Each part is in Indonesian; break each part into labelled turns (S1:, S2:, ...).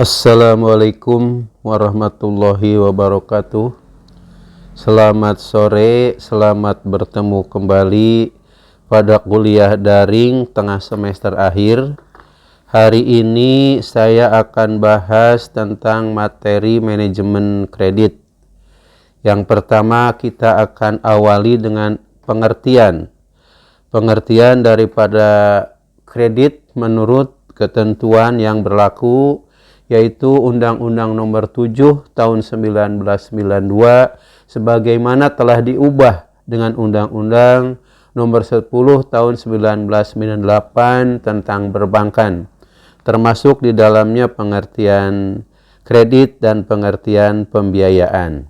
S1: Assalamualaikum warahmatullahi wabarakatuh. Selamat sore, selamat bertemu kembali pada kuliah daring tengah semester akhir. Hari ini saya akan bahas tentang materi manajemen kredit. Yang pertama kita akan awali dengan pengertian daripada kredit menurut ketentuan yang berlaku, yaitu Undang-Undang Nomor 7 Tahun 1992 sebagaimana telah diubah dengan Undang-Undang Nomor 10 Tahun 1998 tentang perbankan, termasuk di dalamnya pengertian kredit dan pengertian pembiayaan.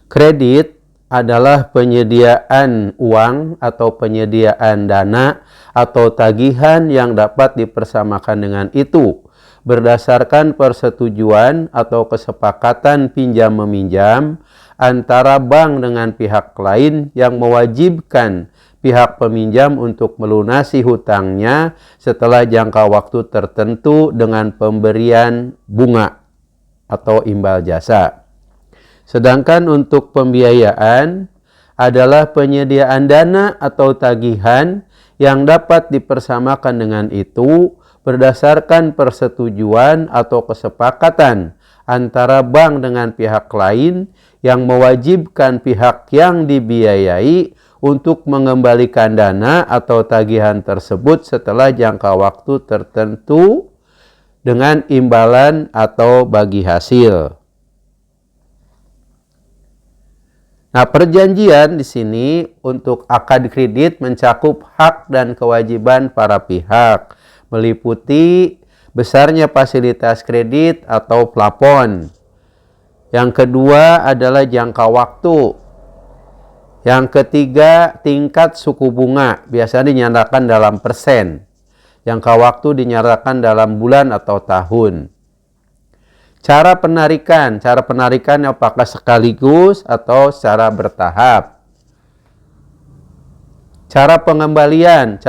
S1: Kredit adalah penyediaan uang atau penyediaan dana atau tagihan yang dapat dipersamakan dengan itu berdasarkan persetujuan atau kesepakatan pinjam-meminjam antara bank dengan pihak lain yang mewajibkan pihak peminjam untuk melunasi hutangnya setelah jangka waktu tertentu dengan pemberian bunga atau imbal jasa. Sedangkan untuk pembiayaan adalah penyediaan dana atau tagihan yang dapat dipersamakan dengan itu berdasarkan persetujuan atau kesepakatan antara bank dengan pihak lain yang mewajibkan pihak yang dibiayai untuk mengembalikan dana atau tagihan tersebut setelah jangka waktu tertentu dengan imbalan atau bagi hasil. Nah, perjanjian di sini untuk akad kredit mencakup hak dan kewajiban para pihak, meliputi besarnya fasilitas kredit atau plafon. Yang kedua adalah jangka waktu. Yang ketiga, tingkat suku bunga, biasanya dinyatakan dalam persen. Jangka waktu dinyatakan dalam bulan atau tahun. Cara penarikan apakah sekaligus atau secara bertahap. Cara pengembalian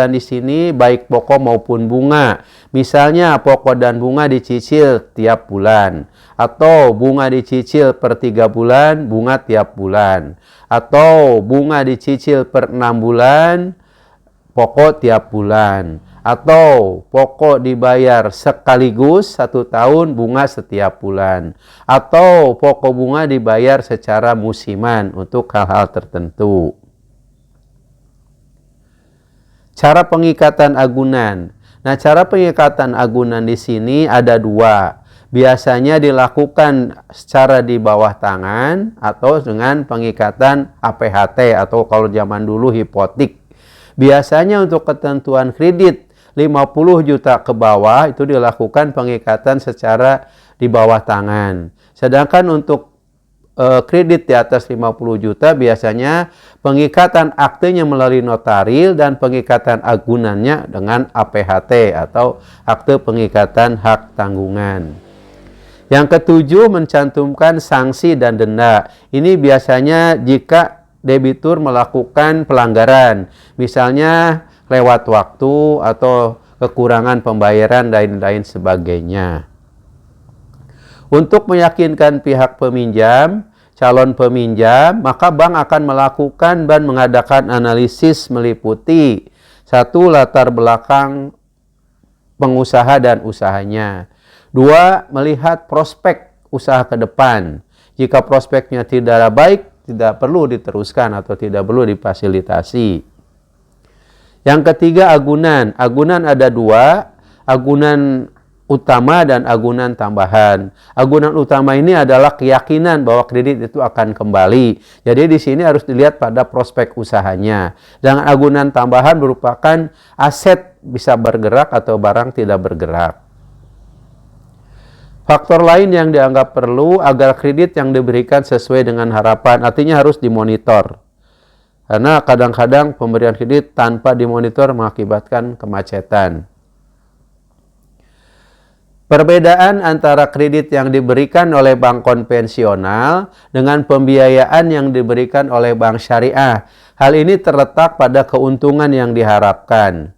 S1: di sini baik pokok maupun bunga. Misalnya pokok dan bunga dicicil tiap bulan, atau bunga dicicil per 3 bulan, bunga tiap bulan, atau bunga dicicil per 6 bulan, pokok tiap bulan, atau pokok dibayar sekaligus 1 tahun, bunga setiap bulan, atau pokok bunga dibayar secara musiman untuk hal-hal tertentu. Cara pengikatan agunan. Nah, cara pengikatan agunan di sini ada 2. Biasanya dilakukan secara di bawah tangan atau dengan pengikatan APHT atau kalau zaman dulu hipotek. Biasanya untuk ketentuan kredit 50 juta ke bawah itu dilakukan pengikatan secara di bawah tangan. Sedangkan untuk kredit di atas 50 juta biasanya pengikatan aktenya melalui notaril dan pengikatan agunannya dengan APHT atau akte pengikatan hak tanggungan. Yang ketujuh, mencantumkan sanksi dan denda. Ini biasanya jika debitur melakukan pelanggaran, misalnya lewat waktu atau kekurangan pembayaran dan lain sebagainya. Untuk meyakinkan pihak peminjam, calon peminjam, maka bank akan melakukan dan mengadakan analisis meliputi 1. Latar belakang pengusaha dan usahanya. 2. Melihat prospek usaha ke depan. Jika prospeknya tidak baik, tidak perlu diteruskan atau tidak perlu difasilitasi. Yang ketiga, agunan. Agunan ada 2, agunan utama dan agunan tambahan. Agunan utama ini adalah keyakinan bahwa kredit itu akan kembali. Jadi di sini harus dilihat pada prospek usahanya. Dan agunan tambahan merupakan aset bisa bergerak atau barang tidak bergerak. Faktor lain yang dianggap perlu agar kredit yang diberikan sesuai dengan harapan, artinya harus dimonitor. Karena kadang-kadang pemberian kredit tanpa dimonitor mengakibatkan kemacetan. Perbedaan antara kredit yang diberikan oleh bank konvensional dengan pembiayaan yang diberikan oleh bank syariah. Hal ini terletak pada keuntungan yang diharapkan.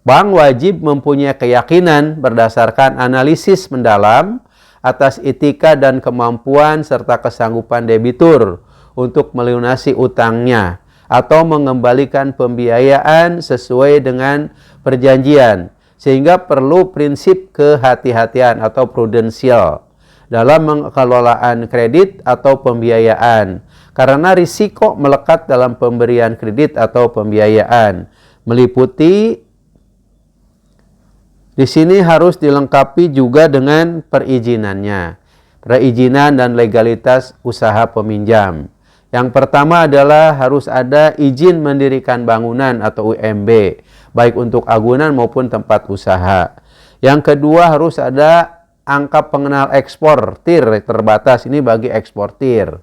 S1: Bank wajib mempunyai keyakinan berdasarkan analisis mendalam atas etika dan kemampuan serta kesanggupan debitur untuk melunasi utangnya atau mengembalikan pembiayaan sesuai dengan perjanjian, sehingga perlu prinsip kehati-hatian atau prudensial dalam pengelolaan kredit atau pembiayaan, karena risiko melekat dalam pemberian kredit atau pembiayaan, meliputi di sini harus dilengkapi juga dengan perizinannya, perizinan dan legalitas usaha peminjam. Yang pertama adalah harus ada izin mendirikan bangunan atau UMB, baik untuk agunan maupun tempat usaha. Yang kedua harus ada angka pengenal eksportir terbatas, ini bagi eksportir.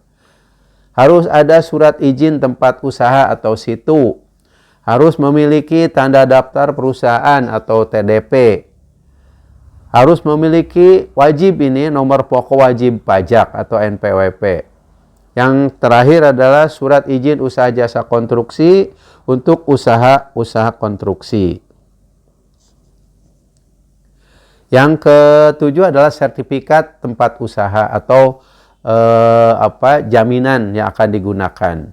S1: Harus ada surat izin tempat usaha atau situ. Harus memiliki tanda daftar perusahaan atau TDP. Harus memiliki wajib ini nomor pokok wajib pajak atau NPWP. Yang terakhir adalah surat izin usaha jasa konstruksi untuk usaha konstruksi. Yang ketujuh adalah sertifikat tempat usaha atau jaminan yang akan digunakan.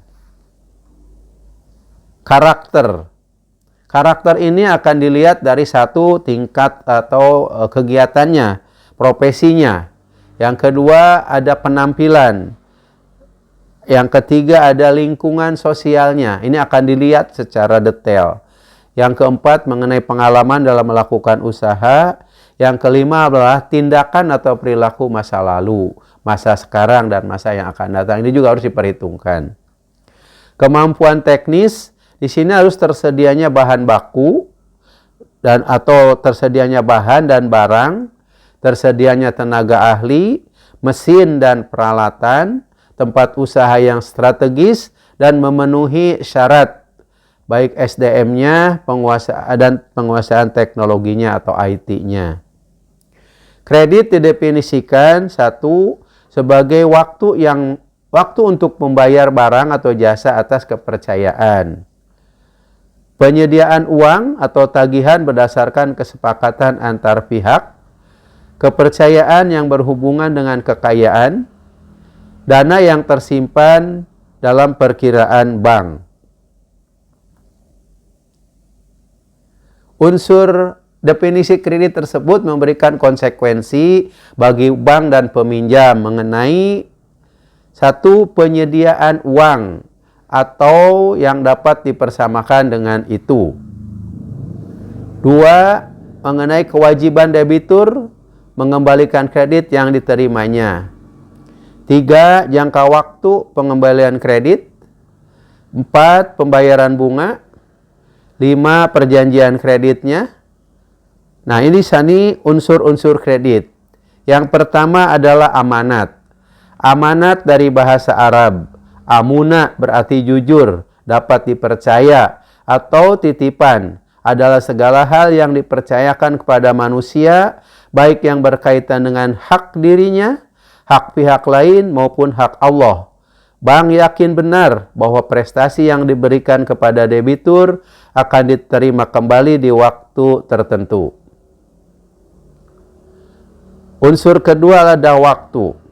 S1: Karakter ini akan dilihat dari satu tingkat atau kegiatannya, profesinya. Yang kedua ada penampilan. Yang ketiga ada lingkungan sosialnya. Ini akan dilihat secara detail. Yang keempat mengenai pengalaman dalam melakukan usaha. Yang kelima adalah tindakan atau perilaku masa lalu, masa sekarang dan masa yang akan datang. Ini juga harus diperhitungkan. Kemampuan teknis, di sini harus tersedianya bahan baku dan atau tersedianya bahan dan barang, tersedianya tenaga ahli, mesin dan peralatan, tempat usaha yang strategis dan memenuhi syarat baik SDM-nya, penguasaan teknologinya atau IT-nya. Kredit didefinisikan satu sebagai waktu untuk membayar barang atau jasa atas kepercayaan. Penyediaan uang atau tagihan berdasarkan kesepakatan antar pihak, kepercayaan yang berhubungan dengan kekayaan, dana yang tersimpan dalam perkiraan bank. Unsur definisi kredit tersebut memberikan konsekuensi bagi bank dan peminjam mengenai satu, penyediaan uang atau yang dapat dipersamakan dengan itu. Dua, mengenai kewajiban debitur mengembalikan kredit yang diterimanya. Tiga, jangka waktu pengembalian kredit. Empat, pembayaran bunga. Lima, perjanjian kreditnya. Nah, ini sani unsur-unsur kredit. Yang pertama adalah amanat. Amanat dari bahasa Arab. Amuna berarti jujur, dapat dipercaya, atau titipan. Adalah segala hal yang dipercayakan kepada manusia, baik yang berkaitan dengan hak dirinya, hak pihak lain, maupun hak Allah. Bank yakin benar bahwa prestasi yang diberikan kepada debitur akan diterima kembali di waktu tertentu. Unsur kedua adalah waktu.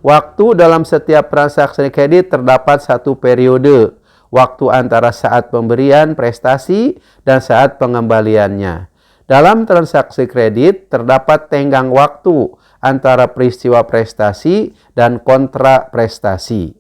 S1: Waktu dalam setiap transaksi kredit terdapat satu periode. Waktu antara saat pemberian prestasi dan saat pengembaliannya. Dalam transaksi kredit terdapat tenggang waktu antara peristiwa prestasi dan kontra prestasi.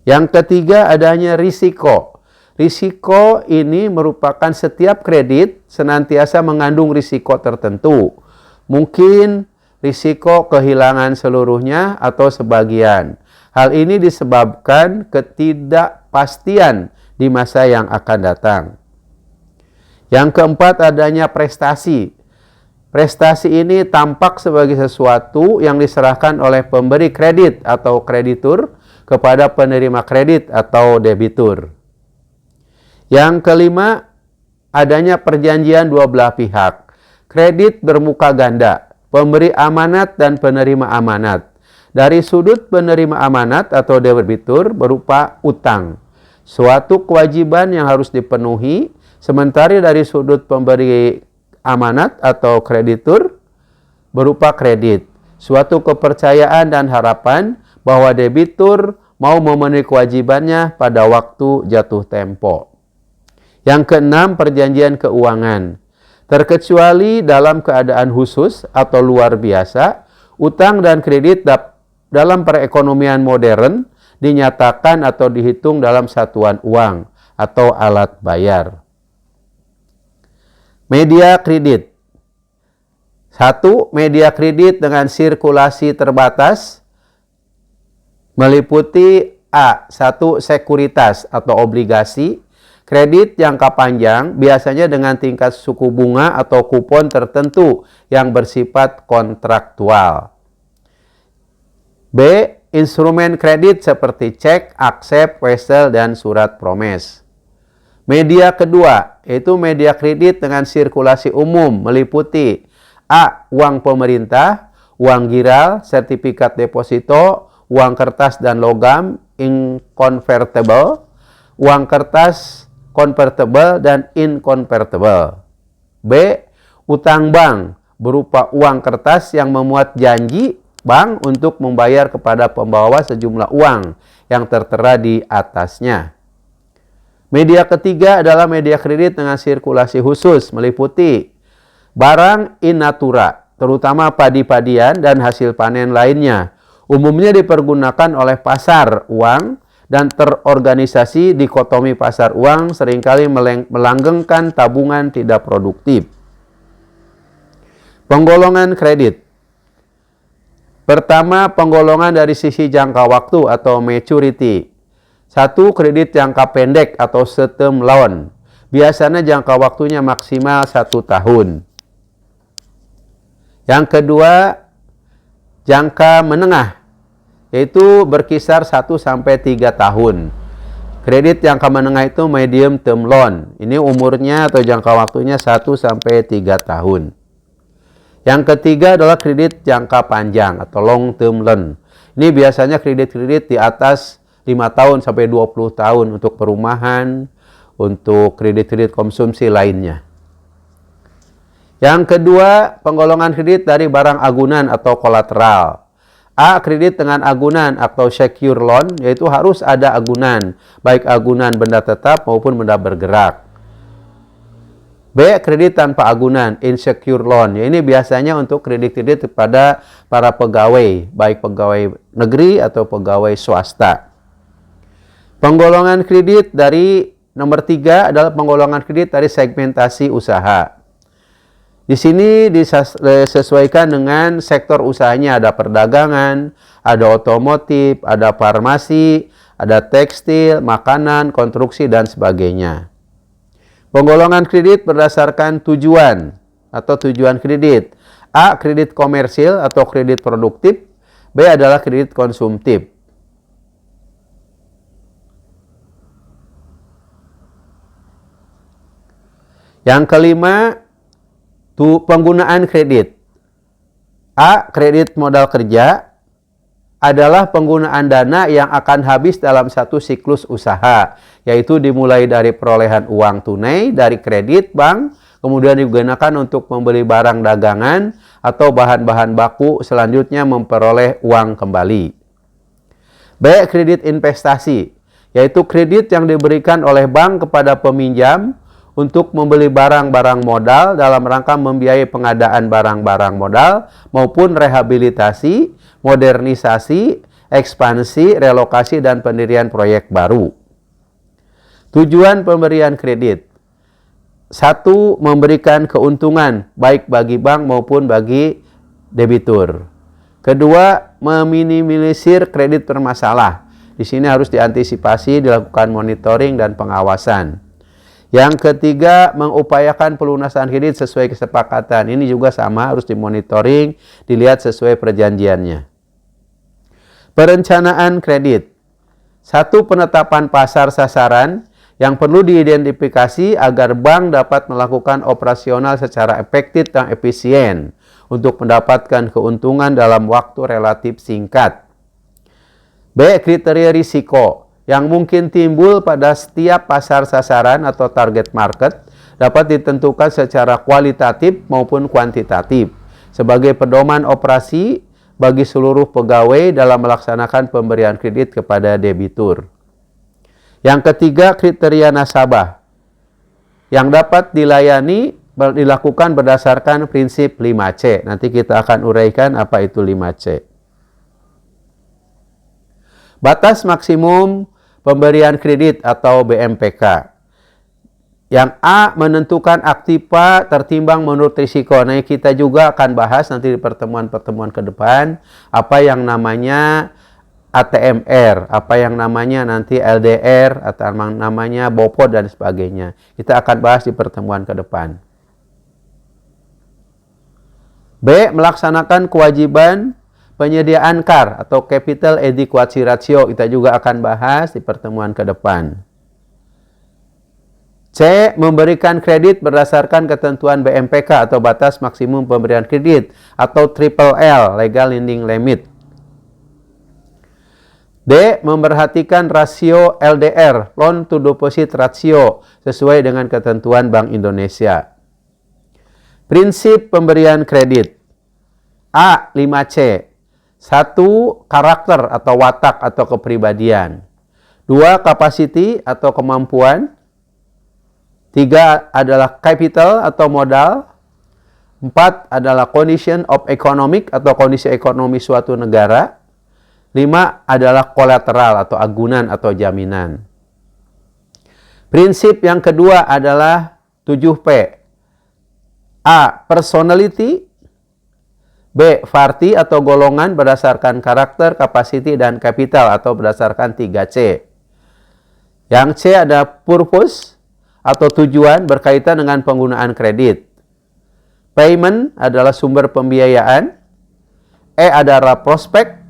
S1: Yang ketiga adanya risiko. Risiko ini merupakan setiap kredit senantiasa mengandung risiko tertentu. Mungkin risiko kehilangan seluruhnya atau sebagian. Hal ini disebabkan ketidakpastian di masa yang akan datang. Yang keempat adanya prestasi. Prestasi ini tampak sebagai sesuatu yang diserahkan oleh pemberi kredit atau kreditur kepada penerima kredit atau debitur. Yang kelima adanya perjanjian dua belah pihak. Kredit bermuka ganda, pemberi amanat dan penerima amanat. Dari sudut penerima amanat atau debitur berupa utang, suatu kewajiban yang harus dipenuhi Sementara dari sudut pemberi amanat atau kreditur berupa kredit, suatu kepercayaan dan harapan bahwa debitur mau memenuhi kewajibannya pada waktu jatuh tempo. Yang keenam, perjanjian keuangan. Terkecuali dalam keadaan khusus atau luar biasa, utang dan kredit dalam perekonomian modern dinyatakan atau dihitung dalam satuan uang atau alat bayar. Media kredit. 1. Media kredit dengan sirkulasi terbatas meliputi A. 1. Sekuritas atau obligasi. Kredit jangka panjang biasanya dengan tingkat suku bunga atau kupon tertentu yang bersifat kontraktual. B. Instrumen kredit seperti cek, aksep, wesel, dan surat promes. Media kedua, yaitu media kredit dengan sirkulasi umum meliputi A. Uang pemerintah, uang giral, sertifikat deposito, uang kertas dan logam, inconvertible, uang kertas convertible dan inconvertible. B. Utang bank berupa uang kertas yang memuat janji bank untuk membayar kepada pembawa sejumlah uang yang tertera di atasnya. Media ketiga adalah media kredit dengan sirkulasi khusus meliputi barang in natura, terutama padi-padian dan hasil panen lainnya. Umumnya dipergunakan oleh pasar uang dan terorganisasi dikotomi pasar uang seringkali melanggengkan tabungan tidak produktif. Penggolongan kredit. Pertama, penggolongan dari sisi jangka waktu atau maturity. 1. Kredit jangka pendek atau short-term loan. Biasanya jangka waktunya maksimal 1 tahun. Yang kedua, jangka menengah, yaitu berkisar 1-3 tahun. Kredit jangka menengah itu medium term loan. Ini umurnya atau jangka waktunya 1-3 tahun. Yang ketiga adalah kredit jangka panjang atau long term loan. Ini biasanya kredit-kredit di atas 5 tahun sampai 20 tahun untuk perumahan, untuk kredit-kredit konsumsi lainnya. Yang kedua, penggolongan kredit dari barang agunan atau kolateral. A. Kredit dengan agunan atau secure loan, yaitu harus ada agunan, baik agunan benda tetap maupun benda bergerak. B. Kredit tanpa agunan, insecure loan. Ini biasanya untuk kredit-kredit kepada para pegawai, baik pegawai negeri atau pegawai swasta. Penggolongan kredit dari nomor 3 adalah penggolongan kredit dari segmentasi usaha. Di sini disesuaikan dengan sektor usahanya, ada perdagangan, ada otomotif, ada farmasi, ada tekstil, makanan, konstruksi, dan sebagainya. Penggolongan kredit berdasarkan tujuan atau tujuan kredit. A. Kredit komersil atau kredit produktif. B. Adalah kredit konsumtif. Yang kelima, penggunaan kredit. A. Kredit modal kerja adalah penggunaan dana yang akan habis dalam satu siklus usaha, yaitu dimulai dari perolehan uang tunai dari kredit bank, kemudian digunakan untuk membeli barang dagangan atau bahan-bahan baku, selanjutnya memperoleh uang kembali. B. Kredit investasi, yaitu kredit yang diberikan oleh bank kepada peminjam untuk membeli barang-barang modal dalam rangka membiayai pengadaan barang-barang modal maupun rehabilitasi, modernisasi, ekspansi, relokasi, dan pendirian proyek baru. Tujuan pemberian kredit. 1. Memberikan keuntungan baik bagi bank maupun bagi debitur. Kedua, meminimalisir kredit bermasalah. Di sini harus diantisipasi, dilakukan monitoring dan pengawasan. Yang ketiga, mengupayakan pelunasan kredit sesuai kesepakatan. Ini juga sama, harus dimonitoring, dilihat sesuai perjanjiannya. Perencanaan kredit. 1. Penetapan pasar sasaran yang perlu diidentifikasi agar bank dapat melakukan operasional secara efektif dan efisien untuk mendapatkan keuntungan dalam waktu relatif singkat. B. Kriteria risiko yang mungkin timbul pada setiap pasar sasaran atau target market dapat ditentukan secara kualitatif maupun kuantitatif sebagai pedoman operasi bagi seluruh pegawai dalam melaksanakan pemberian kredit kepada debitur. Yang ketiga, kriteria nasabah yang dapat dilakukan berdasarkan prinsip 5C. Nanti kita akan uraikan apa itu 5C. Batas maksimum pemberian kredit atau BMPK. Yang A, menentukan aktiva tertimbang menurut risiko. Nah, kita juga akan bahas nanti di pertemuan-pertemuan ke depan apa yang namanya ATMR, apa yang namanya nanti LDR, atau namanya BOPO dan sebagainya. Kita akan bahas di pertemuan ke depan. B, melaksanakan kewajiban penyediaan CAR atau Capital Adequacy Ratio. Kita juga akan bahas di pertemuan ke depan. C, memberikan kredit berdasarkan ketentuan BMPK atau batas maksimum pemberian kredit atau triple L, Legal Lending Limit. D, memperhatikan rasio LDR, Loan to Deposit Ratio, sesuai dengan ketentuan Bank Indonesia. Prinsip pemberian kredit. A, 5C. 1, karakter atau watak atau kepribadian. 2, capacity atau kemampuan. 3 adalah capital atau modal. 4 adalah condition of economic atau kondisi ekonomi suatu negara. 5 adalah kolateral atau agunan atau jaminan. Prinsip yang kedua adalah 7P. A, personality. B, party atau golongan berdasarkan karakter, kapasiti, dan kapital atau berdasarkan 3C. Yang C ada purpose atau tujuan berkaitan dengan penggunaan kredit. Payment adalah sumber pembiayaan. E adalah prospek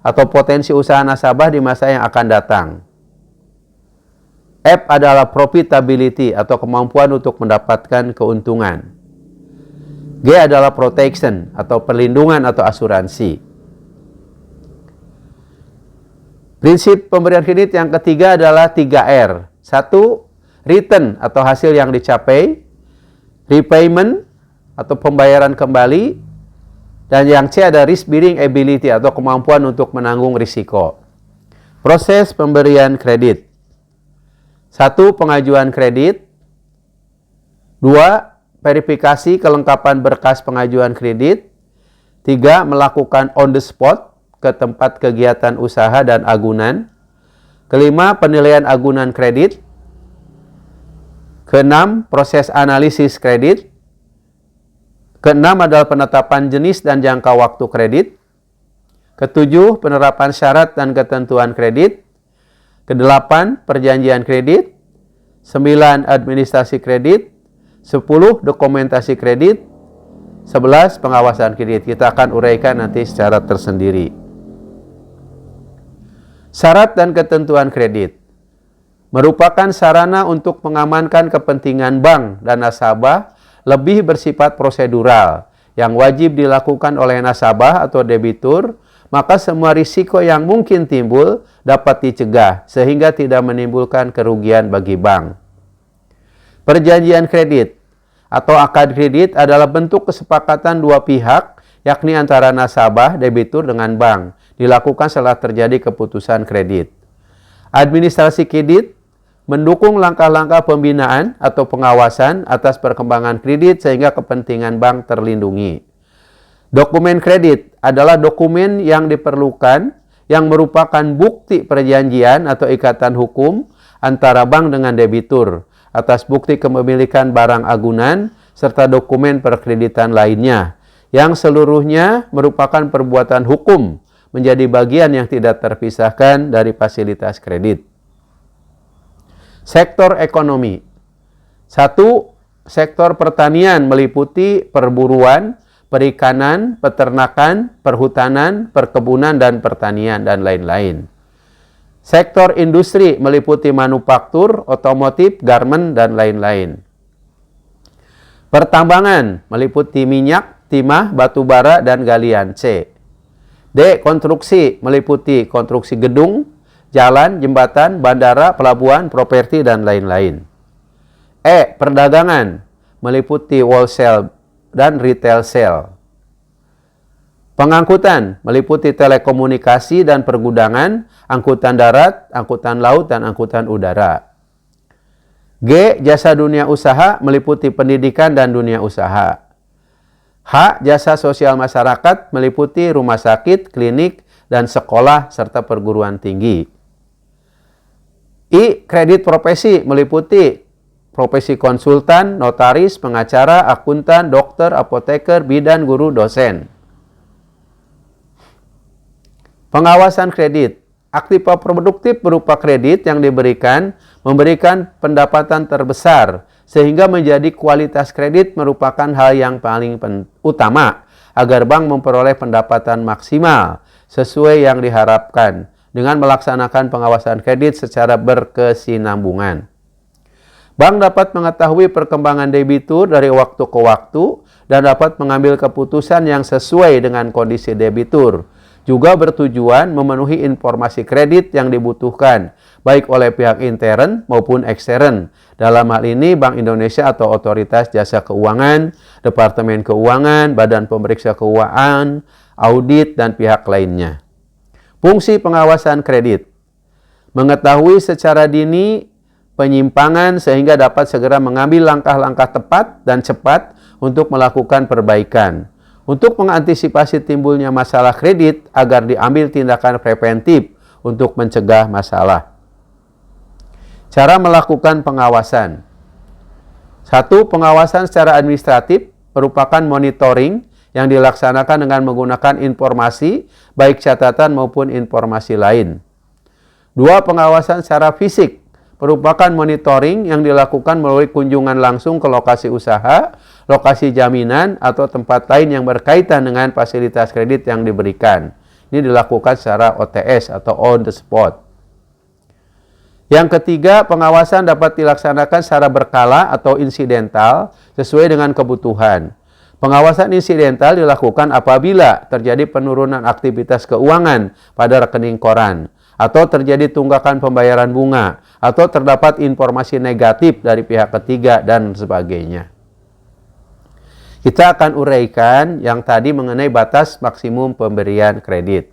S1: atau potensi usaha nasabah di masa yang akan datang. F adalah profitability atau kemampuan untuk mendapatkan keuntungan. G adalah protection atau perlindungan atau asuransi. Prinsip pemberian kredit yang ketiga adalah 3R. 1, return atau hasil yang dicapai. Repayment atau pembayaran kembali. Dan yang C ada risk bearing ability atau kemampuan untuk menanggung risiko. Proses pemberian kredit. 1, pengajuan kredit. 2, verifikasi kelengkapan berkas pengajuan kredit. 3, melakukan on the spot ke tempat kegiatan usaha dan agunan. Kelima, penilaian agunan kredit. Keenam, proses analisis kredit. Keenam adalah penetapan jenis dan jangka waktu kredit. Ketujuh, penerapan syarat dan ketentuan kredit. Kedelapan, perjanjian kredit. 9, administrasi kredit. 10, dokumentasi kredit. 11, pengawasan kredit. Kita akan uraikan nanti secara tersendiri. Syarat dan ketentuan kredit merupakan sarana untuk mengamankan kepentingan bank dan nasabah lebih bersifat prosedural yang wajib dilakukan oleh nasabah atau debitur, maka semua risiko yang mungkin timbul dapat dicegah sehingga tidak menimbulkan kerugian bagi bank. Perjanjian kredit atau akad kredit adalah bentuk kesepakatan dua pihak, yakni antara nasabah, debitur dengan bank, dilakukan setelah terjadi keputusan kredit. Administrasi kredit mendukung langkah-langkah pembinaan atau pengawasan atas perkembangan kredit sehingga kepentingan bank terlindungi. Dokumen kredit adalah dokumen yang diperlukan yang merupakan bukti perjanjian atau ikatan hukum antara bank dengan debitur atas bukti kepemilikan barang agunan serta dokumen perkreditan lainnya yang seluruhnya merupakan perbuatan hukum menjadi bagian yang tidak terpisahkan dari fasilitas kredit. Sektor ekonomi. 1. Sektor pertanian meliputi perburuan, perikanan, peternakan, perhutanan, perkebunan, dan pertanian, dan lain-lain. Sektor industri meliputi manufaktur, otomotif, garmen, dan lain-lain. Pertambangan meliputi minyak, timah, batu bara, dan galian. C. D. Konstruksi meliputi konstruksi gedung, jalan, jembatan, bandara, pelabuhan, properti, dan lain-lain. Perdagangan meliputi wholesale dan retail sale. Pengangkutan meliputi telekomunikasi dan pergudangan, angkutan darat, angkutan laut, dan angkutan udara. G. Jasa dunia usaha meliputi pendidikan dan dunia usaha. H. Jasa sosial masyarakat meliputi rumah sakit, klinik, dan sekolah serta perguruan tinggi. I. Kredit profesi meliputi profesi konsultan, notaris, pengacara, akuntan, dokter, apoteker, bidan, guru, dosen. Pengawasan kredit. Aktiva produktif berupa kredit yang diberikan memberikan pendapatan terbesar sehingga menjadi kualitas kredit merupakan hal yang paling utama agar bank memperoleh pendapatan maksimal sesuai yang diharapkan dengan melaksanakan pengawasan kredit secara berkesinambungan. Bank dapat mengetahui perkembangan debitur dari waktu ke waktu dan dapat mengambil keputusan yang sesuai dengan kondisi debitur. Juga bertujuan memenuhi informasi kredit yang dibutuhkan, baik oleh pihak intern maupun ekstern. Dalam hal ini, Bank Indonesia atau Otoritas Jasa Keuangan, Departemen Keuangan, Badan Pemeriksa Keuangan, audit, dan pihak lainnya. Fungsi pengawasan kredit. Mengetahui secara dini penyimpangan sehingga dapat segera mengambil langkah-langkah tepat dan cepat untuk melakukan perbaikan. Untuk mengantisipasi timbulnya masalah kredit agar diambil tindakan preventif untuk mencegah masalah. Cara melakukan pengawasan. 1. Pengawasan secara administratif merupakan monitoring yang dilaksanakan dengan menggunakan informasi, baik catatan maupun informasi lain. 2. Pengawasan secara fisik merupakan monitoring yang dilakukan melalui kunjungan langsung ke lokasi usaha, lokasi jaminan, atau tempat lain yang berkaitan dengan fasilitas kredit yang diberikan. Ini dilakukan secara OTS atau on the spot. Yang ketiga, pengawasan dapat dilaksanakan secara berkala atau insidental sesuai dengan kebutuhan. Pengawasan insidental dilakukan apabila terjadi penurunan aktivitas keuangan pada rekening koran, atau terjadi tunggakan pembayaran bunga, atau terdapat informasi negatif dari pihak ketiga, dan sebagainya. Kita akan uraikan yang tadi mengenai batas maksimum pemberian kredit.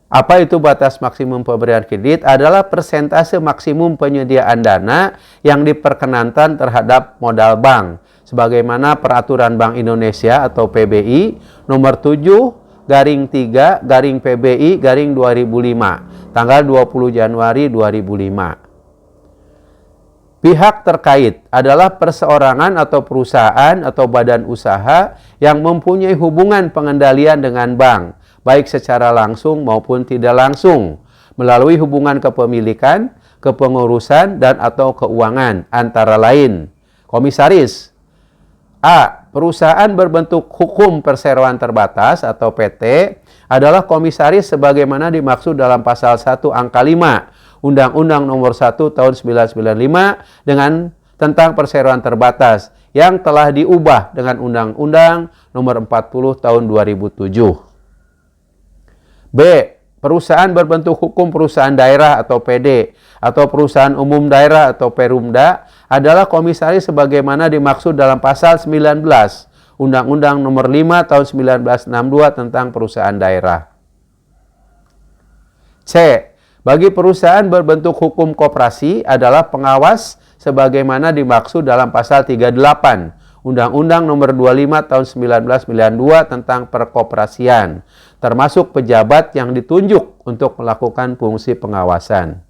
S1: Apa itu batas maksimum pemberian kredit? Adalah persentase maksimum penyediaan dana yang diperkenankan terhadap modal bank, sebagaimana Peraturan Bank Indonesia atau PBI nomor 7/PBI/2005 tanggal 20 Januari 2005. Pihak terkait adalah perseorangan atau perusahaan atau badan usaha yang mempunyai hubungan pengendalian dengan bank, baik secara langsung maupun tidak langsung, melalui hubungan kepemilikan, kepengurusan, dan atau keuangan, antara lain. Komisaris. A. Perusahaan berbentuk hukum perseroan terbatas atau PT adalah komisaris sebagaimana dimaksud dalam pasal 1 angka 5 Undang-Undang nomor 1 tahun 1995 dengan tentang perseroan terbatas yang telah diubah dengan Undang-Undang nomor 40 tahun 2007. B. Perusahaan berbentuk hukum perusahaan daerah atau PD atau perusahaan umum daerah atau Perumda adalah komisaris sebagaimana dimaksud dalam pasal 19 Undang-Undang nomor 5 tahun 1962 tentang perusahaan daerah. C. Bagi perusahaan berbentuk hukum koperasi adalah pengawas sebagaimana dimaksud dalam pasal 38 Undang-Undang nomor 25 tahun 1992 tentang perkoperasian, termasuk pejabat yang ditunjuk untuk melakukan fungsi pengawasan.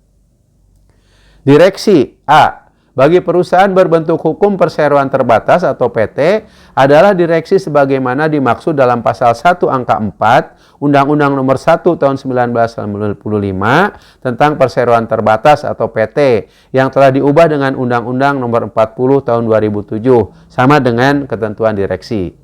S1: Direksi. A. Bagi perusahaan berbentuk hukum perseroan terbatas atau PT adalah direksi sebagaimana dimaksud dalam pasal 1 angka 4 Undang-Undang nomor 1 tahun 1995 tentang perseroan terbatas atau PT yang telah diubah dengan Undang-Undang nomor 40 tahun 2007 sama dengan ketentuan direksi.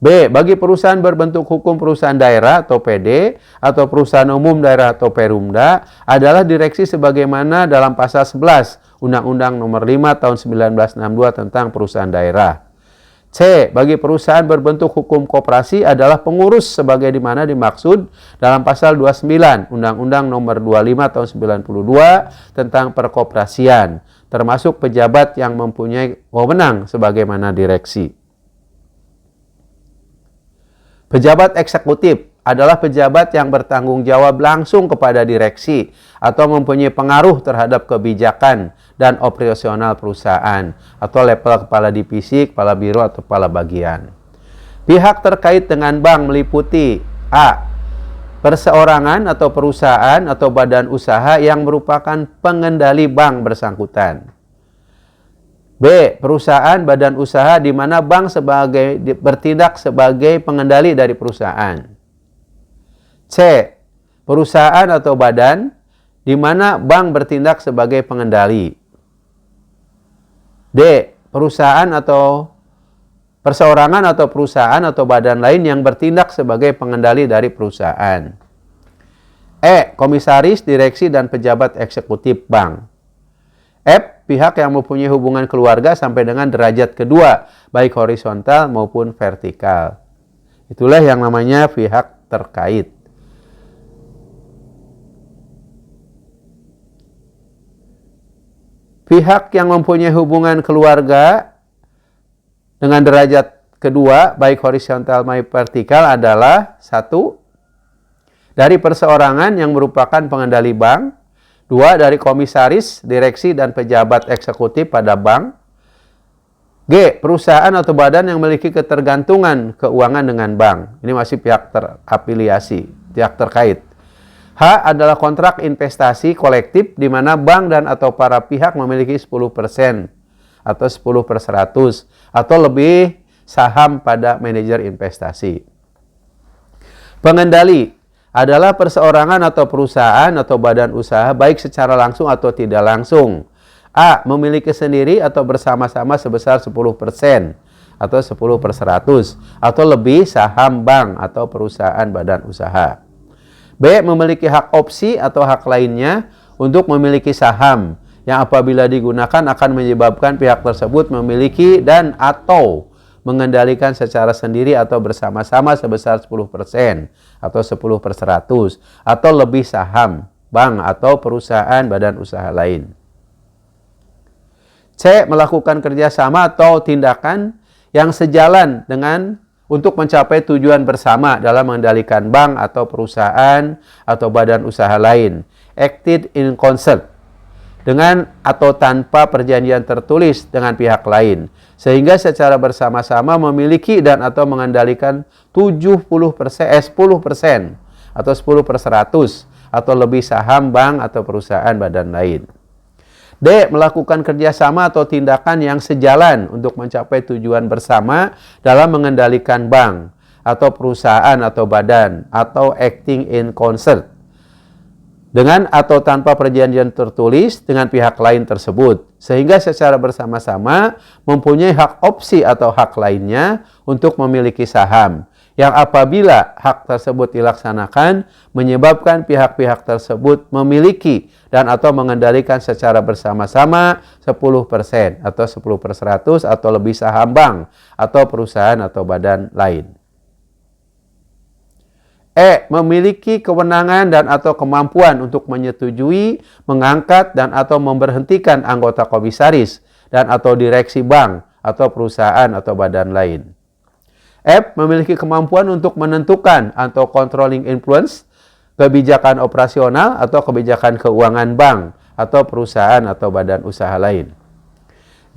S1: B. Bagi perusahaan berbentuk hukum perusahaan daerah atau PD atau perusahaan umum daerah atau Perumda adalah direksi sebagaimana dalam pasal 11 Undang-Undang nomor 5 tahun 1962 tentang perusahaan daerah. C. Bagi perusahaan berbentuk hukum koperasi adalah pengurus sebagaimana dimaksud dalam pasal 29 Undang-Undang Nomor 25 Tahun 92 tentang perkoperasian, termasuk pejabat yang mempunyai wewenang sebagaimana direksi. Pejabat eksekutif adalah pejabat yang bertanggung jawab langsung kepada direksi atau mempunyai pengaruh terhadap kebijakan dan operasional perusahaan atau level kepala divisi, kepala biro, atau kepala bagian. Pihak terkait dengan bank meliputi A. Perseorangan atau perusahaan atau badan usaha yang merupakan pengendali bank bersangkutan. B. Perusahaan badan usaha di mana bank bertindak sebagai pengendali dari perusahaan. C. Perusahaan atau badan di mana bank bertindak sebagai pengendali. D. Perusahaan atau perseorangan atau perusahaan atau badan lain yang bertindak sebagai pengendali dari perusahaan. E. Komisaris, direksi, dan pejabat eksekutif bank. F. Pihak yang mempunyai hubungan keluarga sampai dengan derajat kedua, baik horizontal maupun vertikal. Itulah yang namanya pihak terkait. Pihak yang mempunyai hubungan keluarga dengan derajat kedua, baik horizontal maupun vertikal adalah 1. Dari perseorangan yang merupakan pengendali bank. 2. Dari komisaris, direksi, dan pejabat eksekutif pada bank. G. Perusahaan atau badan yang memiliki ketergantungan keuangan dengan bank. Ini masih pihak terafiliasi, pihak terkait. H adalah kontrak investasi kolektif di mana bank dan atau para pihak memiliki 10% atau 10/100 atau lebih saham pada manajer investasi. Pengendali adalah perseorangan atau perusahaan atau badan usaha baik secara langsung atau tidak langsung. A. Memiliki sendiri atau bersama-sama sebesar 10% atau 10/100 atau lebih saham bank atau perusahaan badan usaha. B. Memiliki hak opsi atau hak lainnya untuk memiliki saham yang apabila digunakan akan menyebabkan pihak tersebut memiliki dan atau mengendalikan secara sendiri atau bersama-sama sebesar 10% atau 10/100 atau lebih saham bank atau perusahaan badan usaha lain. C. Melakukan kerjasama atau tindakan yang sejalan dengan untuk mencapai tujuan bersama dalam mengendalikan bank atau perusahaan atau badan usaha lain. Acted in concert dengan atau tanpa perjanjian tertulis dengan pihak lain, sehingga secara bersama-sama memiliki dan atau mengendalikan 10% atau 10/100 atau lebih saham bank atau perusahaan badan lain. D. Melakukan kerjasama atau tindakan yang sejalan untuk mencapai tujuan bersama dalam mengendalikan bank atau perusahaan atau badan atau acting in concert dengan atau tanpa perjanjian tertulis dengan pihak lain tersebut, sehingga secara bersama-sama mempunyai hak opsi atau hak lainnya untuk memiliki saham, yang apabila hak tersebut dilaksanakan menyebabkan pihak-pihak tersebut memiliki dan atau mengendalikan secara bersama-sama 10% atau 10/100 atau lebih saham bank atau perusahaan atau badan lain. E. Memiliki kewenangan dan atau kemampuan untuk menyetujui, mengangkat dan atau memberhentikan anggota komisaris dan atau direksi bank atau perusahaan atau badan lain. F. Memiliki kemampuan untuk menentukan atau controlling influence kebijakan operasional atau kebijakan keuangan bank atau perusahaan atau badan usaha lain.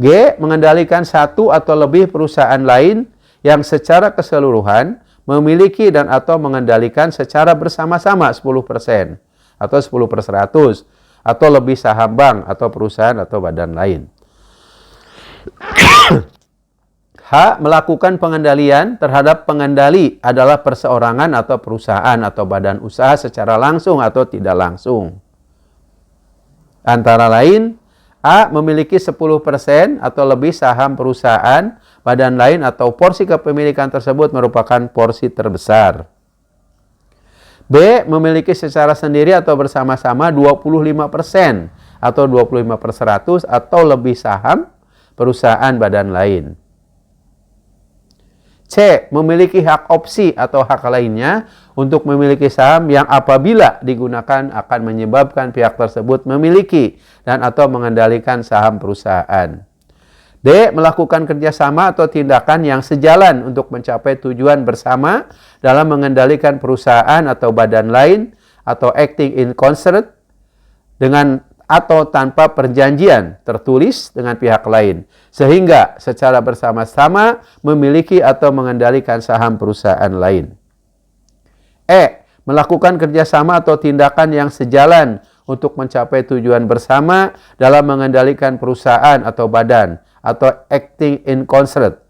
S1: G. Mengendalikan satu atau lebih perusahaan lain yang secara keseluruhan memiliki dan atau mengendalikan secara bersama-sama 10% atau 10/100 atau lebih saham bank atau perusahaan atau badan lain. H. Melakukan pengendalian terhadap pengendali adalah perseorangan atau perusahaan atau badan usaha secara langsung atau tidak langsung. Antara lain, A. Memiliki 10% atau lebih saham perusahaan, badan lain atau porsi kepemilikan tersebut merupakan porsi terbesar. B. Memiliki secara sendiri atau bersama-sama 25% atau 25/100 atau lebih saham perusahaan badan lain. C. Memiliki hak opsi atau hak lainnya untuk memiliki saham yang apabila digunakan akan menyebabkan pihak tersebut memiliki dan atau mengendalikan saham perusahaan. D. Melakukan kerjasama atau tindakan yang sejalan untuk mencapai tujuan bersama dalam mengendalikan perusahaan atau badan lain atau acting in concert dengan atau tanpa perjanjian tertulis dengan pihak lain, sehingga secara bersama-sama memiliki atau mengendalikan saham perusahaan lain. E. Melakukan kerjasama atau tindakan yang sejalan untuk mencapai tujuan bersama dalam mengendalikan perusahaan atau badan, atau acting in concert,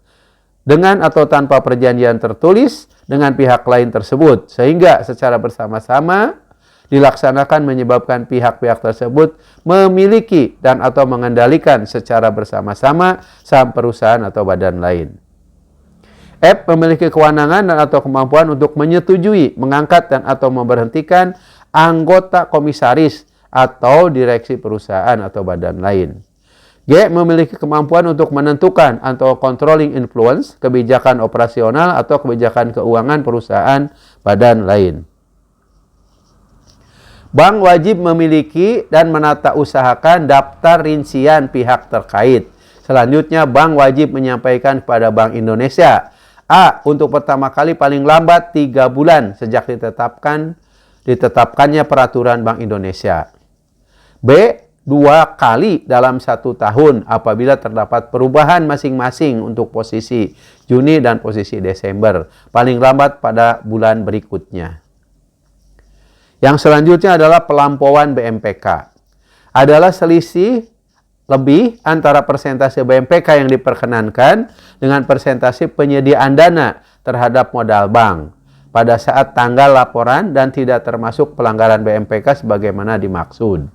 S1: dengan atau tanpa perjanjian tertulis dengan pihak lain tersebut, sehingga secara bersama-sama dilaksanakan menyebabkan pihak-pihak tersebut memiliki dan atau mengendalikan secara bersama-sama saham perusahaan atau badan lain. F. Memiliki kewenangan dan atau kemampuan untuk menyetujui, mengangkat dan atau memberhentikan anggota komisaris atau direksi perusahaan atau badan lain. G. Memiliki kemampuan untuk menentukan atau controlling influence kebijakan operasional atau kebijakan keuangan perusahaan badan lain. Bank wajib memiliki dan menata usahakan daftar rincian pihak terkait. Selanjutnya, bank wajib menyampaikan kepada Bank Indonesia A. Untuk pertama kali paling lambat 3 bulan sejak ditetapkannya peraturan Bank Indonesia. B. 2 kali dalam 1 tahun apabila terdapat perubahan masing-masing untuk posisi Juni dan posisi Desember, paling lambat pada bulan berikutnya. Yang selanjutnya adalah pelampauan BMPK. Adalah selisih lebih antara persentase BMPK yang diperkenankan dengan persentase penyediaan dana terhadap modal bank pada saat tanggal laporan dan tidak termasuk pelanggaran BMPK sebagaimana dimaksud.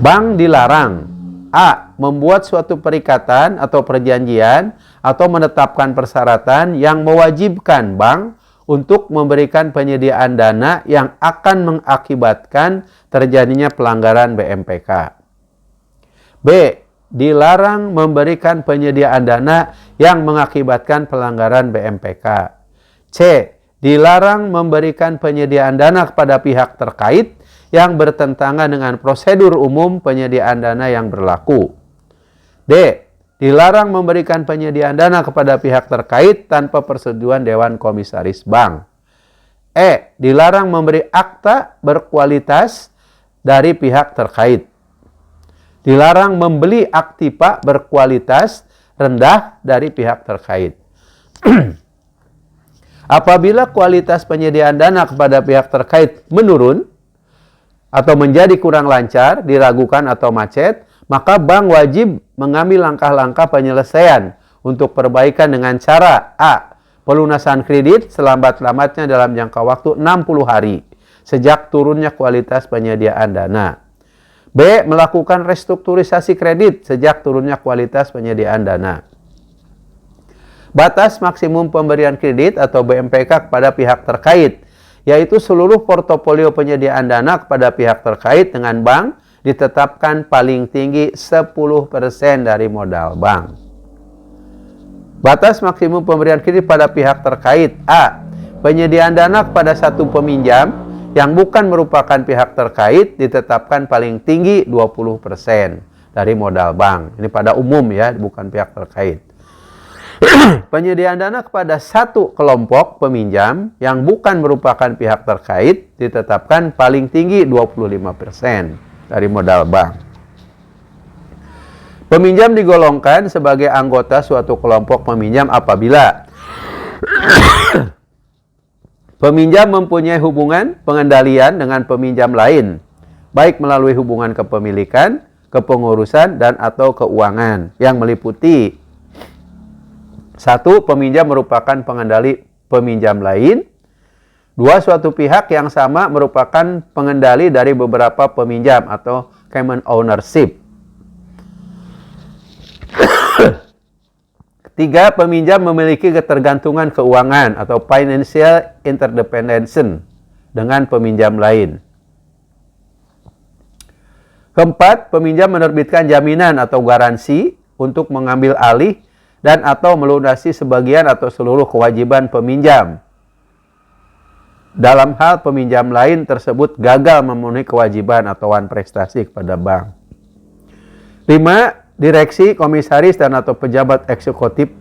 S1: Bank dilarang A. Membuat suatu perikatan atau perjanjian atau menetapkan persyaratan yang mewajibkan bank untuk memberikan penyediaan dana yang akan mengakibatkan terjadinya pelanggaran BMPK. B. Dilarang memberikan penyediaan dana yang mengakibatkan pelanggaran BMPK. C. Dilarang memberikan penyediaan dana kepada pihak terkait yang bertentangan dengan prosedur umum penyediaan dana yang berlaku. D. Dilarang memberikan penyediaan dana kepada pihak terkait tanpa persetujuan Dewan Komisaris Bank. E. Dilarang memberi akta berkualitas dari pihak terkait. Dilarang membeli aktiva berkualitas rendah dari pihak terkait. Apabila kualitas penyediaan dana kepada pihak terkait menurun atau menjadi kurang lancar, diragukan atau macet, maka bank wajib mengambil langkah-langkah penyelesaian untuk perbaikan dengan cara A. Pelunasan kredit selambat-lambatnya dalam jangka waktu 60 hari sejak turunnya kualitas penyediaan dana. B. Melakukan restrukturisasi kredit sejak turunnya kualitas penyediaan dana. Batas maksimum pemberian kredit atau BMPK kepada pihak terkait, yaitu seluruh portofolio penyediaan dana kepada pihak terkait dengan bank ditetapkan paling tinggi 10% dari modal bank. Batas maksimum pemberian kredit pada pihak terkait A. Penyediaan dana kepada satu peminjam yang bukan merupakan pihak terkait ditetapkan paling tinggi 20% dari modal bank. Ini pada umum ya, bukan pihak terkait. Penyediaan dana kepada satu kelompok peminjam yang bukan merupakan pihak terkait ditetapkan paling tinggi 25% dari modal bank. Peminjam digolongkan sebagai anggota suatu kelompok peminjam apabila peminjam mempunyai hubungan pengendalian dengan peminjam lain, baik melalui hubungan kepemilikan, kepengurusan, dan atau keuangan yang meliputi 1. Peminjam merupakan pengendali peminjam lain. 2. Suatu pihak yang sama merupakan pengendali dari beberapa peminjam atau common ownership. 3. Peminjam memiliki ketergantungan keuangan atau financial interdependence dengan peminjam lain. 4. Peminjam menerbitkan jaminan atau garansi untuk mengambil alih dan atau melunasi sebagian atau seluruh kewajiban peminjam. Dalam hal peminjam lain tersebut gagal memenuhi kewajiban atau prestasi kepada bank. 5. Direksi, komisaris, dan atau pejabat eksekutif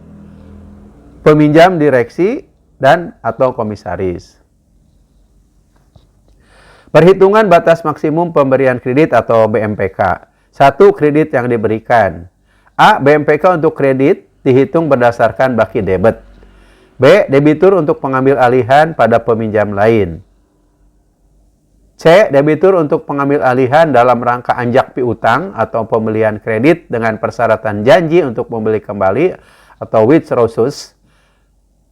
S1: peminjam, direksi, dan atau komisaris. Perhitungan batas maksimum pemberian kredit atau BMPK. 1. Kredit yang diberikan. A. BMPK untuk kredit dihitung berdasarkan baki debit. B. Debitur untuk pengambil alihan pada peminjam lain. C. Debitur untuk pengambil alihan dalam rangka anjak piutang atau pembelian kredit dengan persyaratan janji untuk membeli kembali atau withdrawals.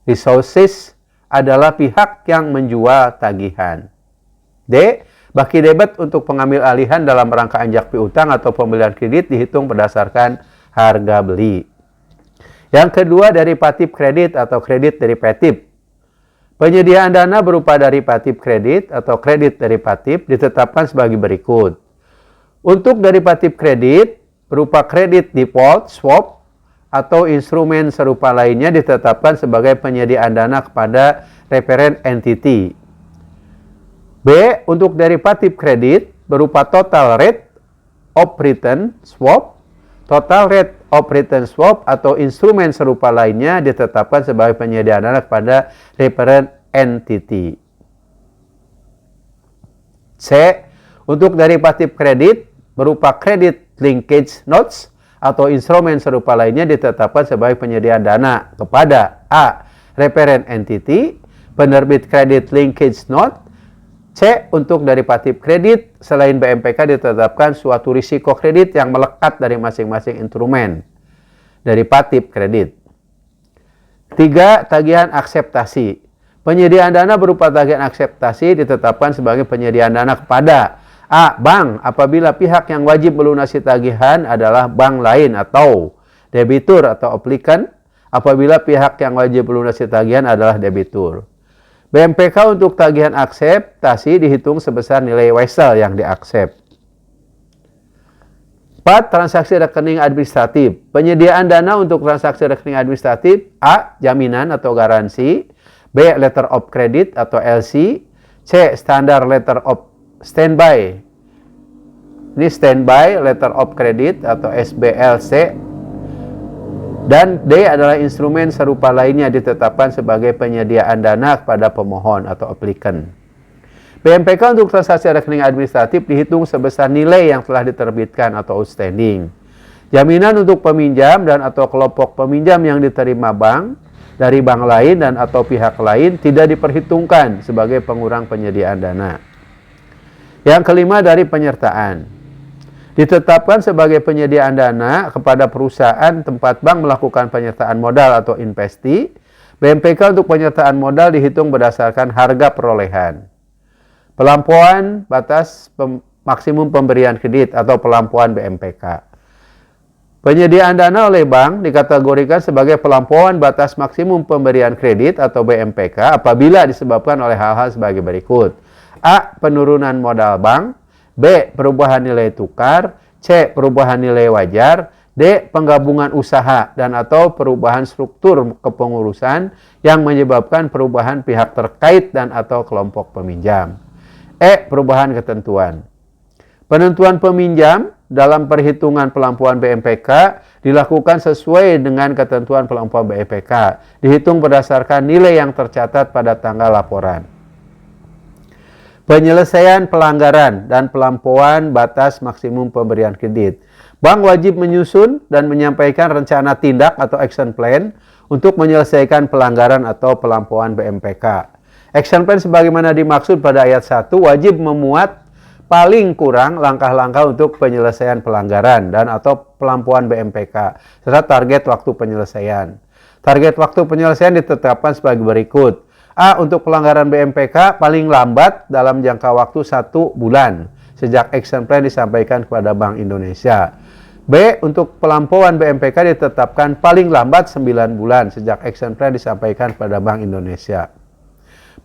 S1: Resources adalah pihak yang menjual tagihan. D. Baki debit untuk pengambil alihan dalam rangka anjak piutang atau pembelian kredit dihitung berdasarkan harga beli. Yang kedua, derivatif kredit atau kredit derivatif. Penyediaan dana berupa derivatif kredit atau kredit derivatif ditetapkan sebagai berikut. Untuk derivatif kredit berupa kredit default, swap, atau instrumen serupa lainnya ditetapkan sebagai penyediaan dana kepada referent entity. B. Untuk derivatif kredit berupa total rate of return swap, total rate of return swap, atau instrumen serupa lainnya ditetapkan sebagai penyediaan dana kepada referent entity. C. Untuk derivatif kredit berupa credit linkage notes atau instrumen serupa lainnya ditetapkan sebagai penyediaan dana kepada A. referent entity, penerbit credit linkage note. C. Untuk derivatif kredit selain BMPK ditetapkan suatu risiko kredit yang melekat dari masing-masing instrumen derivatif kredit. 3. Tagihan akseptasi. Penyediaan dana berupa tagihan akseptasi ditetapkan sebagai penyediaan dana kepada A. Bank apabila pihak yang wajib melunasi tagihan adalah bank lain, atau debitur atau applicant apabila pihak yang wajib melunasi tagihan adalah debitur. BMPK untuk tagihan akseptasi dihitung sebesar nilai wesel yang diaksep. 4. Transaksi rekening administratif. Penyediaan dana untuk transaksi rekening administratif. A. Jaminan atau garansi. B. Letter of credit atau LC. C. Standar letter of standby. Ini standby letter of credit atau SBLC. Dan D adalah instrumen serupa lainnya ditetapkan sebagai penyediaan dana kepada pemohon atau applicant. BMPK untuk transaksi rekening administratif dihitung sebesar nilai yang telah diterbitkan atau outstanding. Jaminan untuk peminjam dan atau kelompok peminjam yang diterima bank dari bank lain dan atau pihak lain tidak diperhitungkan sebagai pengurang penyediaan dana. Yang kelima, dari penyertaan. Ditetapkan sebagai penyediaan dana kepada perusahaan tempat bank melakukan penyertaan modal atau investi. BMPK untuk penyertaan modal dihitung berdasarkan harga perolehan. Pelampauan batas maksimum pemberian kredit atau pelampauan BMPK. Penyediaan dana oleh bank dikategorikan sebagai pelampauan batas maksimum pemberian kredit atau BMPK apabila disebabkan oleh hal-hal sebagai berikut. A. Penurunan modal bank. B. Perubahan nilai tukar. C. Perubahan nilai wajar. D. Penggabungan usaha dan atau perubahan struktur kepengurusan yang menyebabkan perubahan pihak terkait dan atau kelompok peminjam. E. Perubahan ketentuan. Penentuan peminjam dalam perhitungan pelampauan BMPK dilakukan sesuai dengan ketentuan pelampauan BMPK. Dihitung berdasarkan nilai yang tercatat pada tanggal laporan. Penyelesaian pelanggaran dan pelampauan batas maksimum pemberian kredit. Bank wajib menyusun dan menyampaikan rencana tindak atau action plan untuk menyelesaikan pelanggaran atau pelampauan BMPK. Action plan sebagaimana dimaksud pada ayat 1 wajib memuat paling kurang langkah-langkah untuk penyelesaian pelanggaran dan atau pelampauan BMPK serta target waktu penyelesaian. Target waktu penyelesaian ditetapkan sebagai berikut. A. Untuk pelanggaran BMPK paling lambat dalam jangka waktu 1 bulan sejak action plan disampaikan kepada Bank Indonesia. B. Untuk pelampauan BMPK ditetapkan paling lambat 9 bulan sejak action plan disampaikan kepada Bank Indonesia.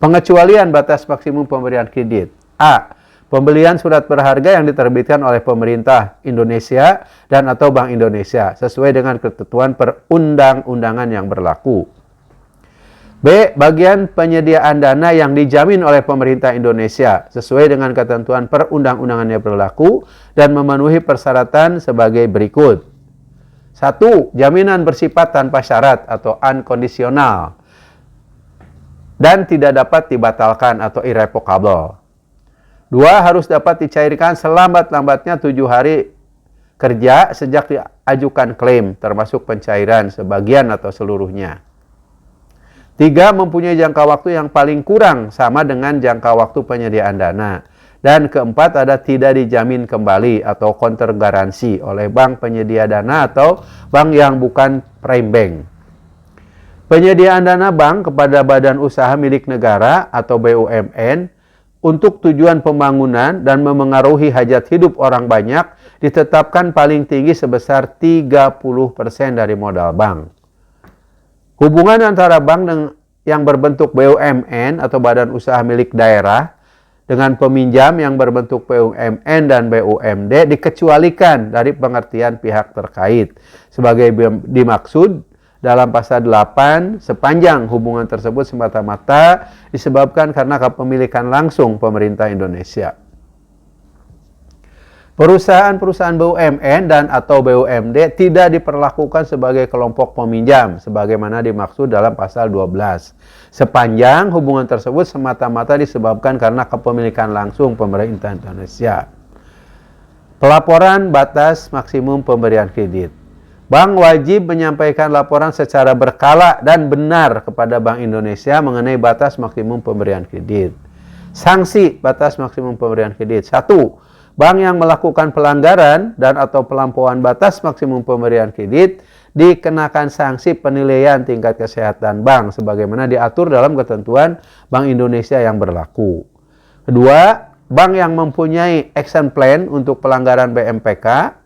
S1: Pengecualian batas maksimum pemberian kredit. A. Pembelian surat berharga yang diterbitkan oleh pemerintah Indonesia dan atau Bank Indonesia sesuai dengan ketentuan perundang-undangan yang berlaku. B. Bagian penyediaan dana yang dijamin oleh pemerintah Indonesia sesuai dengan ketentuan perundang-undangan yang berlaku dan memenuhi persyaratan sebagai berikut. 1. Jaminan bersifat tanpa syarat atau unconditional dan tidak dapat dibatalkan atau irrevocable. 2. Harus dapat dicairkan selambat-lambatnya 7 hari kerja sejak diajukan klaim, termasuk pencairan sebagian atau seluruhnya. 3. Mempunyai jangka waktu yang paling kurang sama dengan jangka waktu penyediaan dana. Dan keempat, ada tidak dijamin kembali atau counter garansi oleh bank penyedia dana atau bank yang bukan prime bank. Penyediaan dana bank kepada badan usaha milik negara atau BUMN untuk tujuan pembangunan dan memengaruhi hajat hidup orang banyak ditetapkan paling tinggi sebesar 30% dari modal bank. Hubungan antara bank yang berbentuk BUMN atau badan usaha milik daerah dengan peminjam yang berbentuk BUMN dan BUMD dikecualikan dari pengertian pihak terkait sebagai dimaksud dalam pasal 8 sepanjang hubungan tersebut semata-mata disebabkan karena kepemilikan langsung pemerintah Indonesia. Perusahaan-perusahaan BUMN dan atau BUMD tidak diperlakukan sebagai kelompok peminjam sebagaimana dimaksud dalam pasal 12 sepanjang hubungan tersebut semata-mata disebabkan karena kepemilikan langsung pemerintah Indonesia. Pelaporan batas maksimum pemberian kredit. Bank wajib menyampaikan laporan secara berkala dan benar kepada Bank Indonesia mengenai batas maksimum pemberian kredit. Sanksi batas maksimum pemberian kredit. 1. Bank yang melakukan pelanggaran dan atau pelampauan batas maksimum pemberian kredit dikenakan sanksi penilaian tingkat kesehatan bank sebagaimana diatur dalam ketentuan Bank Indonesia yang berlaku. Kedua, bank yang mempunyai action plan untuk pelanggaran BMPK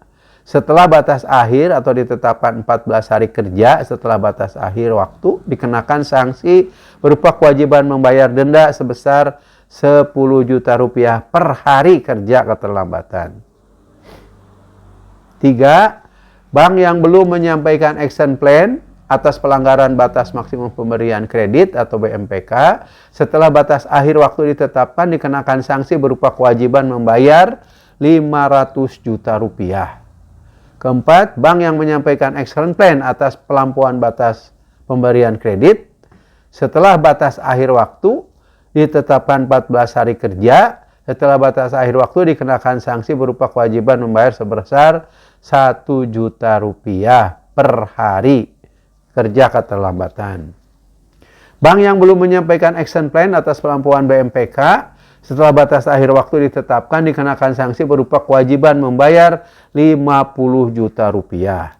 S1: setelah batas akhir atau ditetapkan 14 hari kerja setelah batas akhir waktu dikenakan sanksi berupa kewajiban membayar denda sebesar 10 juta rupiah per hari kerja keterlambatan. 3. Bank yang belum menyampaikan action plan atas pelanggaran batas maksimum pemberian kredit atau BMPK setelah batas akhir waktu ditetapkan dikenakan sanksi berupa kewajiban membayar 500 juta rupiah. Keempat, bank yang menyampaikan action plan atas pelampauan batas pemberian kredit setelah batas akhir waktu ditetapkan 14 hari kerja, setelah batas akhir waktu dikenakan sanksi berupa kewajiban membayar sebesar 1 juta rupiah per hari kerja keterlambatan. Bank yang belum menyampaikan action plan atas pelampauan BMPK setelah batas akhir waktu ditetapkan dikenakan sanksi berupa kewajiban membayar 50 juta rupiah.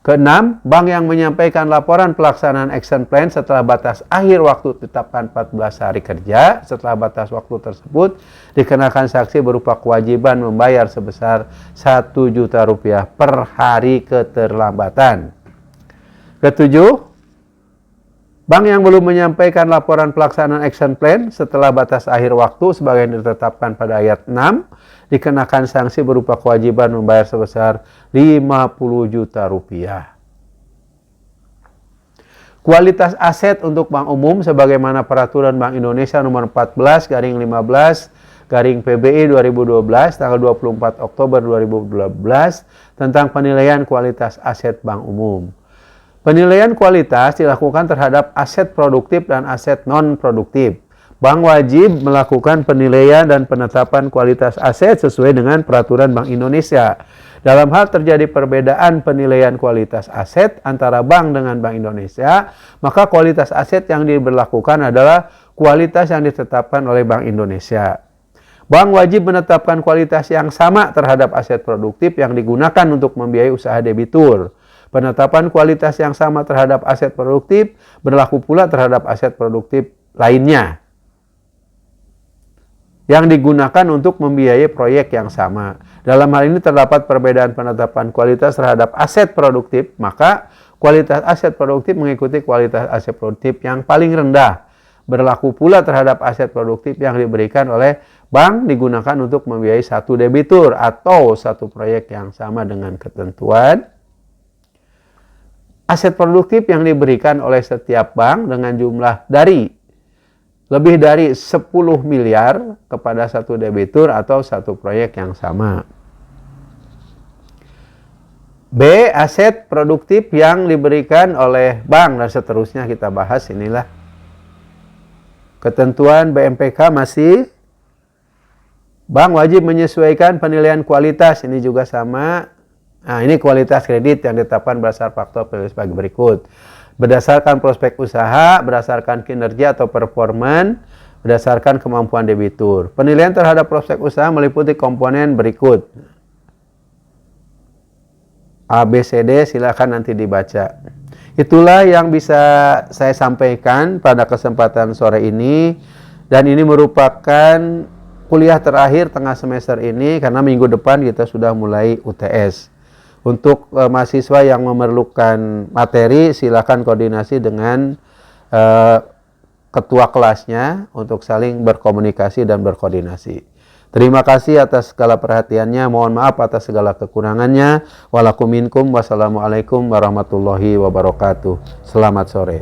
S1: Keenam, bank yang menyampaikan laporan pelaksanaan action plan setelah batas akhir waktu ditetapkan 14 hari kerja setelah batas waktu tersebut dikenakan sanksi berupa kewajiban membayar sebesar 1 juta rupiah per hari keterlambatan. Ketujuh, bank yang belum menyampaikan laporan pelaksanaan action plan setelah batas akhir waktu sebagai ditetapkan pada ayat 6 dikenakan sanksi berupa kewajiban membayar sebesar 50 juta rupiah. Kualitas aset untuk bank umum sebagaimana peraturan Bank Indonesia nomor 14/15/PBI 2012 tanggal 24 Oktober 2012 tentang penilaian kualitas aset bank umum. Penilaian kualitas dilakukan terhadap aset produktif dan aset non-produktif. Bank wajib melakukan penilaian dan penetapan kualitas aset sesuai dengan peraturan Bank Indonesia. Dalam hal terjadi perbedaan penilaian kualitas aset antara bank dengan Bank Indonesia, maka kualitas aset yang diberlakukan adalah kualitas yang ditetapkan oleh Bank Indonesia. Bank wajib menetapkan kualitas yang sama terhadap aset produktif yang digunakan untuk membiayai usaha debitur. Penetapan kualitas yang sama terhadap aset produktif berlaku pula terhadap aset produktif lainnya yang digunakan untuk membiayai proyek yang sama. Dalam hal ini terdapat perbedaan penetapan kualitas terhadap aset produktif, maka kualitas aset produktif mengikuti kualitas aset produktif yang paling rendah. Berlaku pula terhadap aset produktif yang diberikan oleh Bank digunakan untuk membiayai satu debitur atau satu proyek yang sama dengan ketentuan. Aset produktif yang diberikan oleh setiap bank dengan jumlah lebih dari 10 miliar kepada satu debitur atau satu proyek yang sama. B. Aset produktif yang diberikan oleh bank, dan seterusnya kita bahas. Inilah ketentuan BMPK masih. Bank wajib menyesuaikan penilaian kualitas, ini juga sama. Nah, ini kualitas kredit yang ditetapkan berdasar faktor sebagai berikut. Berdasarkan prospek usaha, berdasarkan kinerja atau performan, berdasarkan kemampuan debitur. Penilaian terhadap prospek usaha meliputi komponen berikut. A, B, C, D, silakan nanti dibaca. Itulah yang bisa saya sampaikan pada kesempatan sore ini. Dan ini merupakan kuliah terakhir tengah semester ini, karena minggu depan kita sudah mulai UTS. Untuk mahasiswa yang memerlukan materi, silakan koordinasi dengan ketua kelasnya untuk saling berkomunikasi dan berkoordinasi. Terima kasih atas segala perhatiannya. Mohon maaf atas segala kekurangannya. Walakum minkum. Wassalamualaikum warahmatullahi wabarakatuh. Selamat sore.